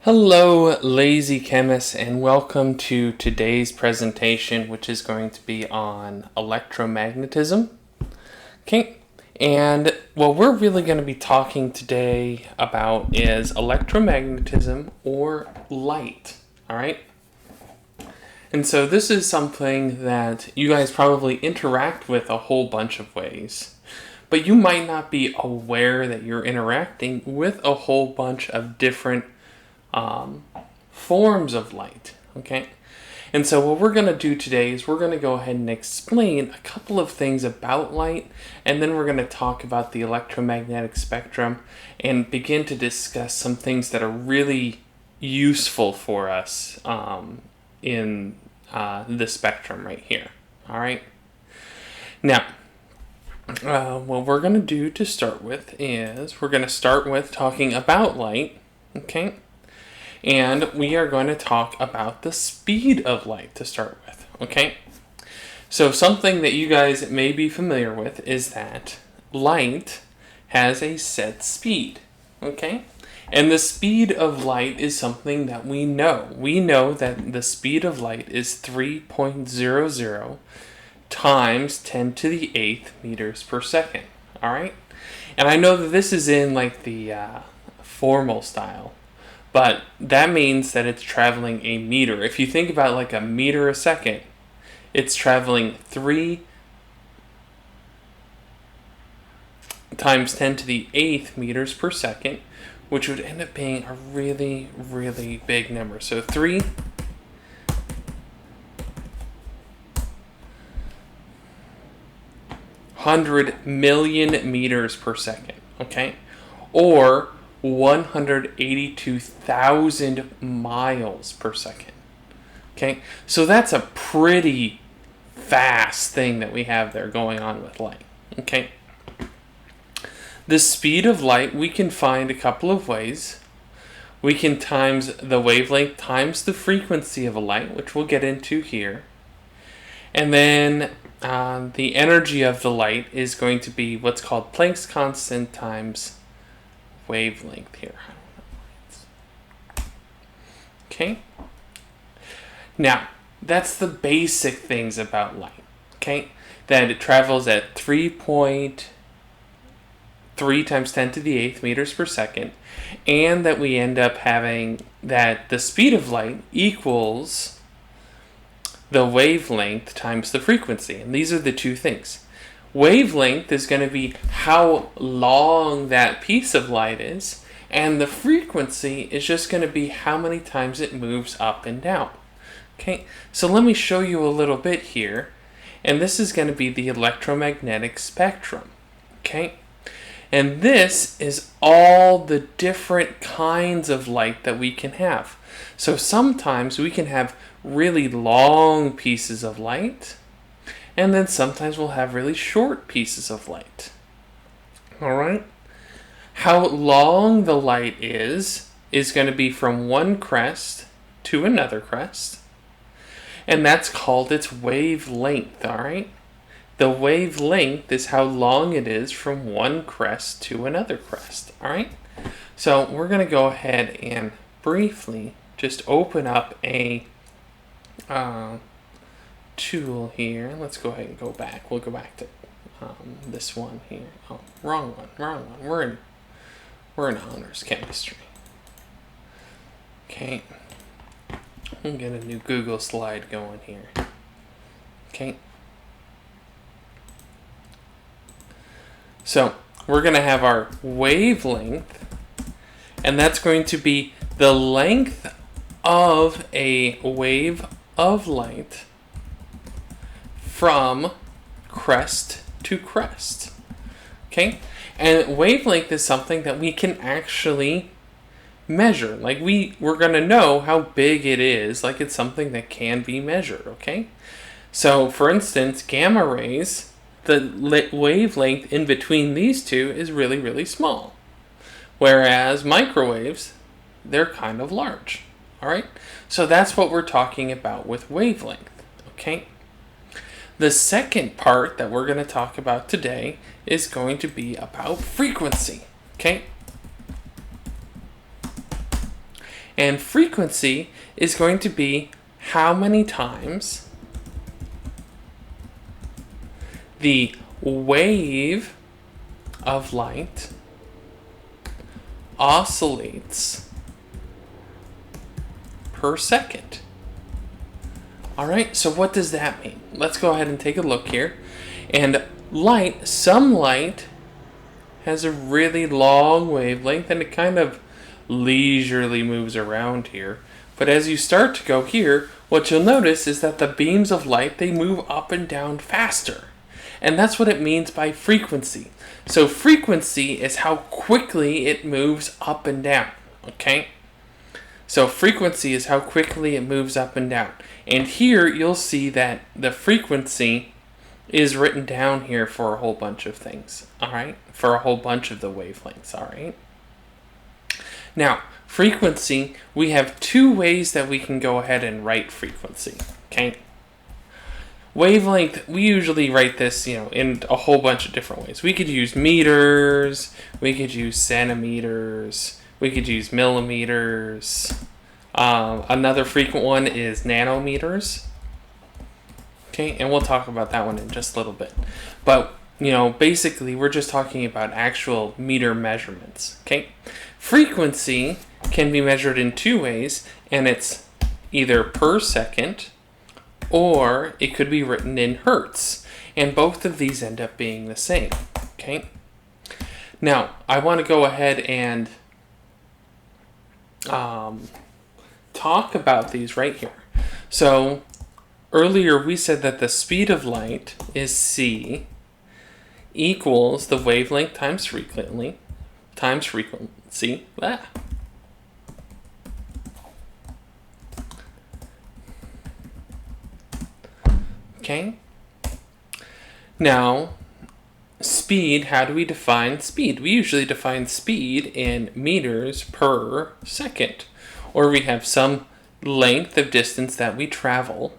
Hello, lazy chemists, and welcome to today's presentation, which is going to be on electromagnetism. Okay, and what we're really going to be talking today about is electromagnetism or light. All right, and so this is something that you guys probably interact with a whole bunch of ways, but you might not be aware that you're interacting with a whole bunch of different forms of light, okay? And so what we're going to do today is we're going to go ahead and explain a couple of things about light, and then we're going to talk about the electromagnetic spectrum and begin to discuss some things that are really useful for us in the spectrum right here, all right? Now, what we're going to do to start with is we're going to start with talking about light, okay? And we are going to talk about the speed of light to start with, okay? So something that you guys may be familiar with is that light has a set speed, okay? And the speed of light is something that we know. We know that the speed of light is 3.00 times 10 to the 8th meters per second, all right? And I know that this is in like the formal style, but that means that it's traveling a meter. If you think about like a meter a second, it's traveling 3 times 10 to the 8th meters per second, which would end up being a really, really big number. So 300 million meters per second, okay? Or 182,000 miles per second. Okay, so that's a pretty fast thing that we have there going on with light. Okay, the speed of light we can find a couple of ways. We can times the wavelength times the frequency of a light, which we'll get into here. And then the energy of the light is going to be what's called Planck's constant times wavelength here. Okay. Now, that's the basic things about light. Okay. That it travels at 3.3 times 10 to the 8th meters per second, and that we end up having that the speed of light equals the wavelength times the frequency. And these are the two things. Wavelength is going to be how long that piece of light is, and the frequency is just going to be how many times it moves up and down. Okay, so let me show you a little bit here, and this is going to be the electromagnetic spectrum. Okay, and this is all the different kinds of light that we can have. So sometimes we can have really long pieces of light, and then sometimes we'll have really short pieces of light. All right? How long the light is going to be from one crest to another crest. And that's called its wavelength, all right? The wavelength is how long it is from one crest to another crest, all right? So we're going to go ahead and briefly just open up a tool here. Let's go ahead and go back. We'll go back to this one here. Oh, wrong one. We're in honors chemistry. Okay. We'll get a new Google slide going here. Okay. So we're going to have our wavelength, and that's going to be the length of a wave of light from crest to crest. Okay? And wavelength is something that we can actually measure. Like we're going to know how big it is. Like it's something that can be measured. Okay? So for instance, gamma rays, the wavelength in between these two is really, really small. Whereas microwaves, they're kind of large. All right? So that's what we're talking about with wavelength. Okay? The second part that we're going to talk about today is going to be about frequency, okay? And frequency is going to be how many times the wave of light oscillates per second. Alright, so what does that mean? Let's go ahead and take a look here. And some light has a really long wavelength and it kind of leisurely moves around here. But as you start to go here, what you'll notice is that the beams of light, they move up and down faster. And that's what it means by frequency. So frequency is how quickly it moves up and down, okay? So frequency is how quickly it moves up and down. And here you'll see that the frequency is written down here for a whole bunch of things, all right? For a whole bunch of the wavelengths, all right? Now, frequency, we have two ways that we can go ahead and write frequency, okay? Wavelength, we usually write this, in a whole bunch of different ways. We could use meters, we could use centimeters, we could use millimeters. Another frequent one is nanometers. Okay, and we'll talk about that one in just a little bit. But, basically we're just talking about actual meter measurements. Okay, frequency can be measured in two ways, and it's either per second or it could be written in hertz. And both of these end up being the same. Okay, now I want to go ahead and talk about these right here. So earlier we said that the speed of light is c equals the wavelength times frequency. Okay. Now, speed, how do we define speed? We usually define speed in meters per second. Or we have some length of distance that we travel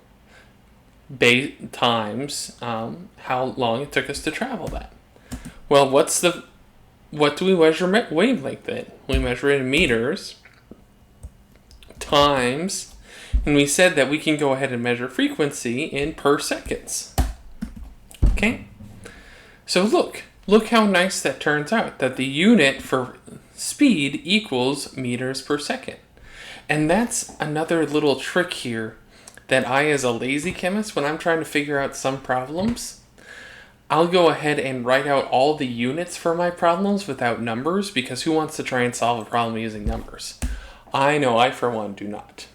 times how long it took us to travel that. Well, what do we measure wavelength in? We measure it in meters times, and we said that we can go ahead and measure frequency in per seconds. Okay? So look how nice that turns out, that the unit for speed equals meters per second. And that's another little trick here that I, as a lazy chemist, when I'm trying to figure out some problems, I'll go ahead and write out all the units for my problems without numbers, because who wants to try and solve a problem using numbers? I know I, for one, do not.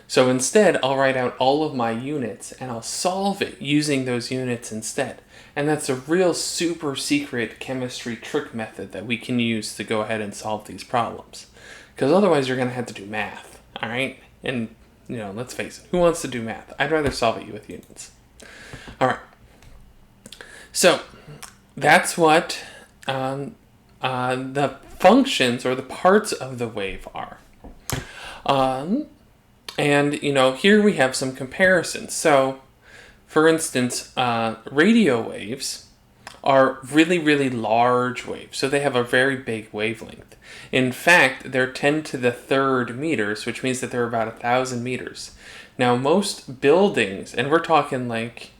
So instead, I'll write out all of my units and I'll solve it using those units instead. And that's a real super secret chemistry trick method that we can use to go ahead and solve these problems. Because otherwise you're going to have to do math, all right? And, let's face it, who wants to do math? I'd rather solve it with units. All right. So that's what the functions or the parts of the wave are. And, here we have some comparisons. So, for instance, radio waves are really, really large waves. So they have a very big wavelength. In fact, they're 10 to the third meters, which means that they're about 1,000 meters. Now, most buildings, and we're talking like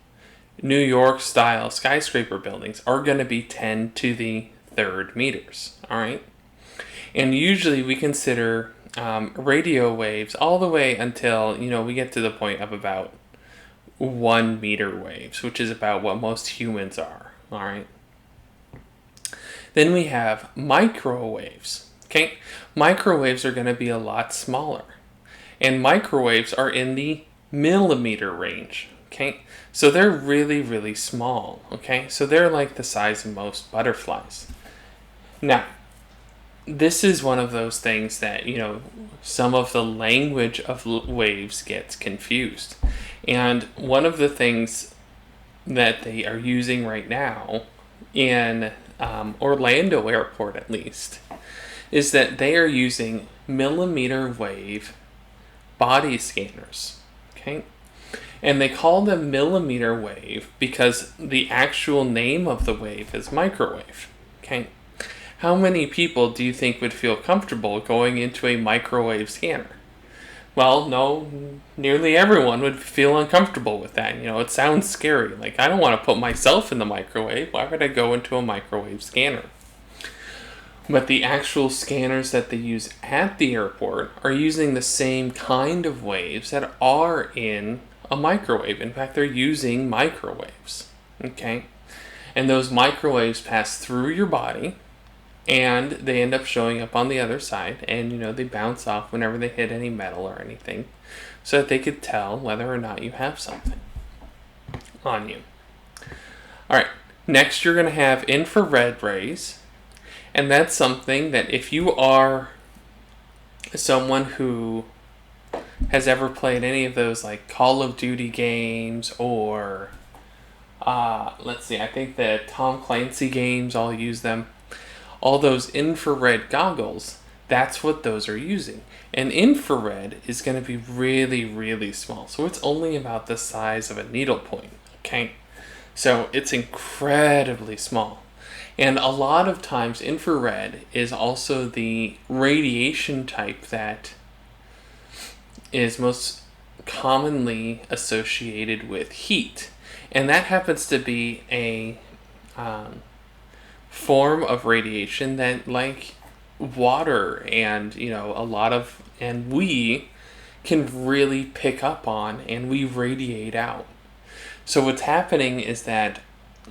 New York style skyscraper buildings, are going to be 10 to the third meters. All right. And usually we consider radio waves all the way until, we get to the point of about 1 meter waves, which is about what most humans are. All right. Then we have microwaves. Okay. Microwaves are going to be a lot smaller. And microwaves are in the millimeter range. Okay. So they're really, really small. Okay. So they're like the size of most butterflies. Now, this is one of those things that, some of the language of waves gets confused. And one of the things that they are using right now in Orlando Airport, at least, is that they are using millimeter wave body scanners. Okay? And they call them millimeter wave because the actual name of the wave is microwave. Okay? how many people do you think would feel comfortable going into a microwave scanner? Well, no, nearly everyone would feel uncomfortable with that. It sounds scary. Like, I don't want to put myself in the microwave. Why would I go into a microwave scanner? But the actual scanners that they use at the airport are using the same kind of waves that are in a microwave. In fact, they're using microwaves. Okay? And those microwaves pass through your body, and they end up showing up on the other side, and they bounce off whenever they hit any metal or anything, so that they could tell whether or not you have something on you. Alright, next you're going to have infrared rays, and that's something that if you are someone who has ever played any of those like Call of Duty games, or let's see, I think the Tom Clancy games all use them. All those infrared goggles, that's what those are using. And infrared is going to be really, really small. So it's only about the size of a needle point, okay? So it's incredibly small. And a lot of times infrared is also the radiation type that is most commonly associated with heat. And that happens to be a form of radiation that, like water and we can really pick up on, and we radiate out. So what's happening is that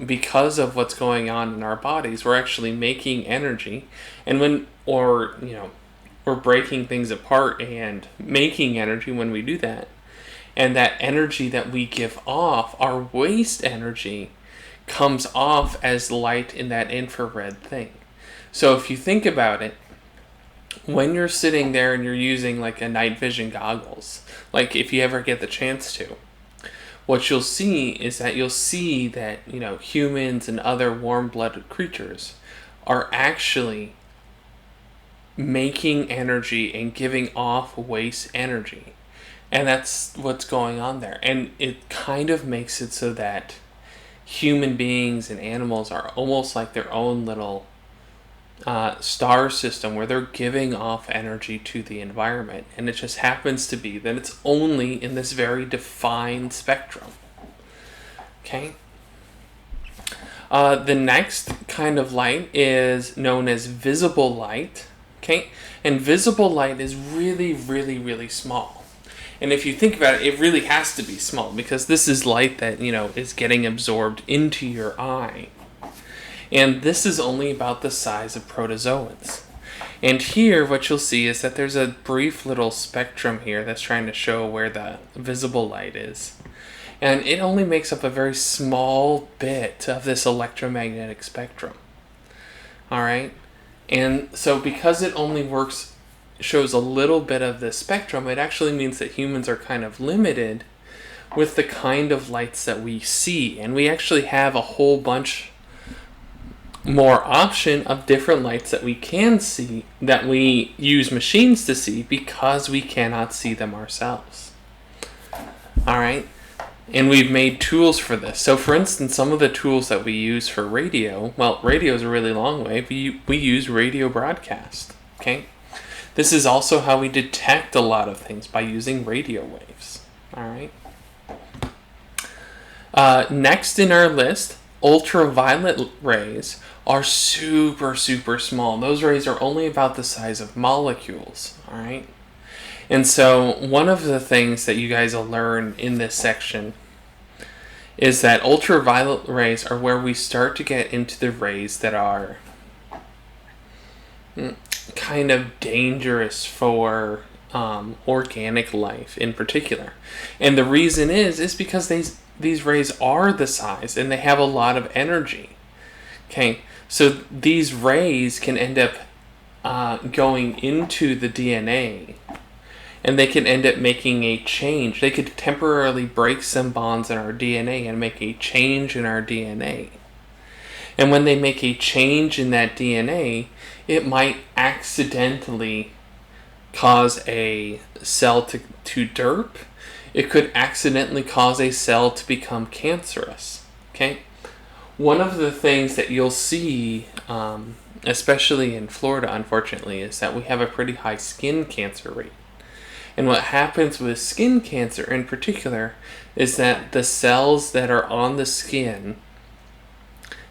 because of what's going on in our bodies, we're actually making energy, and we're breaking things apart and making energy when we do that. And that energy that we give off, our waste energy, comes off as light in that infrared thing. So if you think about it, when you're sitting there and you're using like a night vision goggles, like if you ever get the chance to, what you'll see is that humans and other warm-blooded creatures are actually making energy and giving off waste energy. And that's what's going on there. And it kind of makes it so that human beings and animals are almost like their own little star system, where they're giving off energy to the environment. And it just happens to be that it's only in this very defined spectrum. Okay? The next kind of light is known as visible light. Okay? And visible light is really, really, really small. And if you think about it, it really has to be small, because this is light that, is getting absorbed into your eye. And this is only about the size of protozoans. And here, what you'll see is that there's a brief little spectrum here that's trying to show where the visible light is. And it only makes up a very small bit of this electromagnetic spectrum. Alright? And so because it only shows a little bit of the spectrum, it actually means that humans are kind of limited with the kind of lights that we see. And we actually have a whole bunch more option of different lights that we can see, that we use machines to see, because we cannot see them ourselves. Alright? And we've made tools for this. So for instance, some of the tools that we use for radio, well, radio is a really long way, we use radio broadcast. Okay? This is also how we detect a lot of things, by using radio waves. Alright? Next in our list, ultraviolet rays are super, super small. Those rays are only about the size of molecules. Alright? And so one of the things that you guys will learn in this section is that ultraviolet rays are where we start to get into the rays that are kind of dangerous for organic life in particular. And the reason is because these rays are the size, and they have a lot of energy. Okay, so these rays can end up going into the DNA, and they can end up making a change. They could temporarily break some bonds in our DNA and make a change in our DNA. And when they make a change in that DNA, it might accidentally cause a cell to derp. It could accidentally cause a cell to become cancerous. Okay? One of the things that you'll see especially in Florida, unfortunately, is that we have a pretty high skin cancer rate. And what happens with skin cancer in particular is that the cells that are on the skin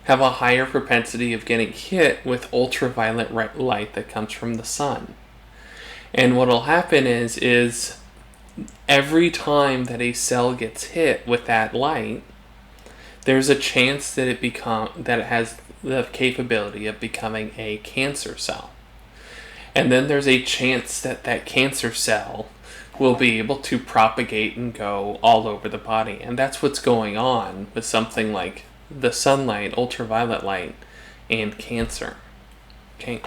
have a higher propensity of getting hit with ultraviolet light that comes from the sun. And what will happen is every time that a cell gets hit with that light, there's a chance that it has the capability of becoming a cancer cell. And then there's a chance that that cancer cell will be able to propagate and go all over the body. And that's what's going on with something like the sunlight, ultraviolet light, and cancer. Okay.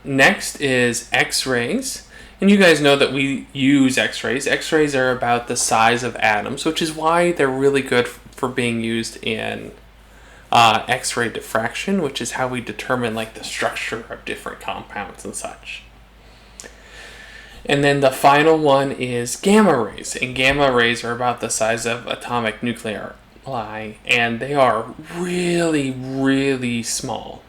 Next is X-rays. And you guys know that we use X-rays. X-rays are about the size of atoms, which is why they're really good for being used in X-ray diffraction, which is how we determine like the structure of different compounds and such. And then the final one is gamma rays. And gamma rays are about the size of atomic nuclei, and they are really, really small.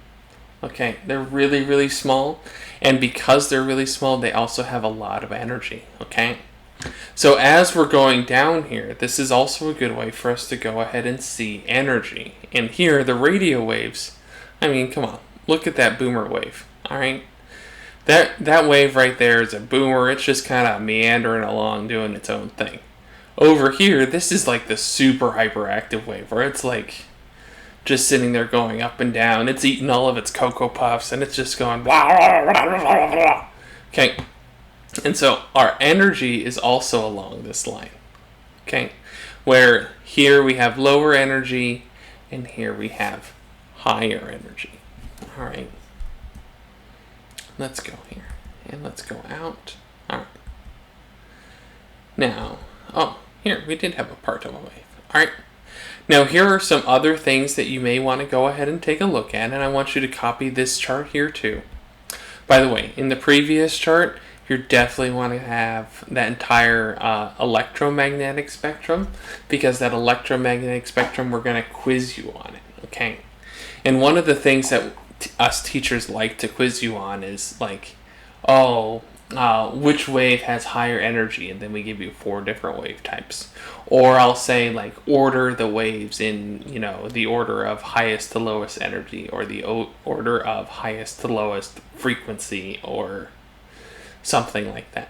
Okay, they're really, really small. And because they're really small, they also have a lot of energy. Okay? So as we're going down here, this is also a good way for us to go ahead and see energy. And here, the radio waves, I mean, come on. Look at that boomer wave. Alright? That wave right there is a boomer. It's just kind of meandering along doing its own thing. Over here, this is like the super hyperactive wave where it's like just sitting there going up and down. It's eating all of its Cocoa Puffs and it's just going okay. And so our energy is also along this line. Okay. Where here we have lower energy and here we have higher energy. Alright. Let's go here. And let's go out. Alright. Now, here, we did have a part of a wave. Alright. Now, here are some other things that you may want to go ahead and take a look at, and I want you to copy this chart here too. By the way, in the previous chart, you definitely want to have that entire electromagnetic spectrum, because that electromagnetic spectrum, we're going to quiz you on it, okay? And one of the things that us teachers like to quiz you on is like, which wave has higher energy, and then we give you 4 different wave types. Or I'll say like order the waves in, the order of highest to lowest energy, or the order of highest to lowest frequency, or something like that.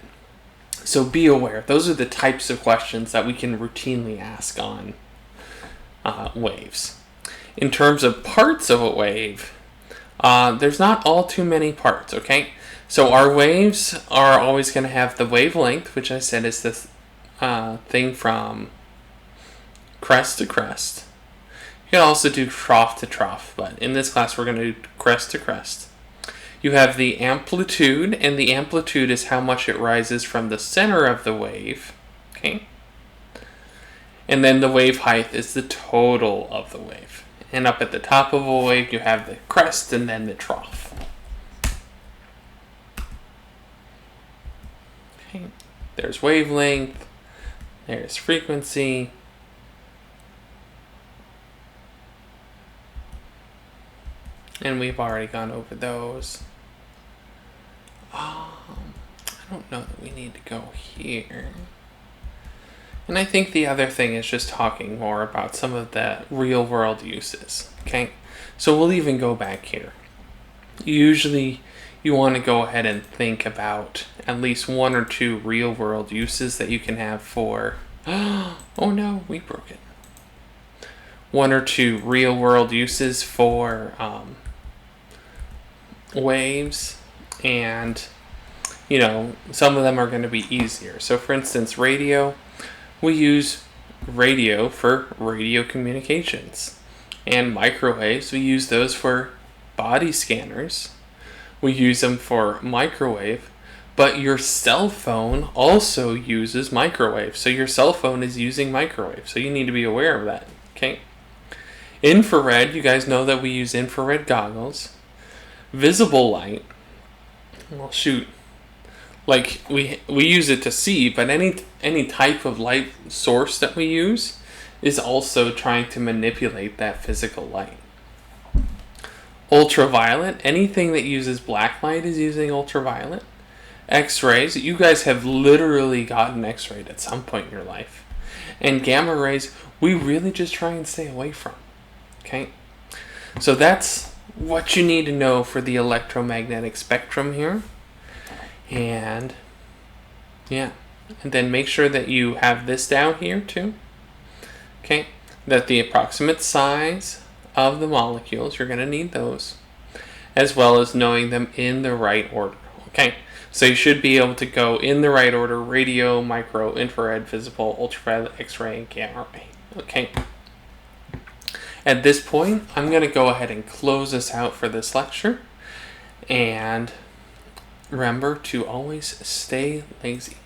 So be aware. Those are the types of questions that we can routinely ask on waves. In terms of parts of a wave, there's not all too many parts, okay? So our waves are always going to have the wavelength, which I said is this thing from crest to crest. You can also do trough to trough, but in this class we're going to do crest to crest. You have the amplitude, and the amplitude is how much it rises from the center of the wave, okay? And then the wave height is the total of the wave. And up at the top of a wave, you have the crest and then the trough. Okay. There's wavelength. There's frequency. And we've already gone over those. I don't know that we need to go here. And I think the other thing is just talking more about some of the real world uses. Okay, so we'll even go back here. Usually you want to go ahead and think about at least 1 or 2 real world uses that you can have for, oh no, we broke it. 1 or 2 real world uses for waves, and some of them are going to be easier. So for instance, radio. We use radio for radio communications. And microwaves, we use those for body scanners. We use them for microwave. But your cell phone also uses microwave. So your cell phone is using microwave. So you need to be aware of that. Okay? Infrared, you guys know that we use infrared goggles. Visible light. Well, shoot. Like, we use it to see, but any type of light source that we use is also trying to manipulate that physical light. Ultraviolet, anything that uses black light is using ultraviolet. X-rays, you guys have literally gotten X-rayed at some point in your life. And gamma rays, we really just try and stay away from. Okay? So that's what you need to know for the electromagnetic spectrum here. And yeah, and then make sure that you have this down here too. Okay? That the approximate size of the molecules, you're going to need those, as well as knowing them in the right order. Okay, so you should be able to go in the right order: radio, micro, infrared, visible, ultraviolet, X-ray, and gamma ray. Okay. At this point, I'm going to go ahead and close this out for this lecture. And remember to always stay lazy.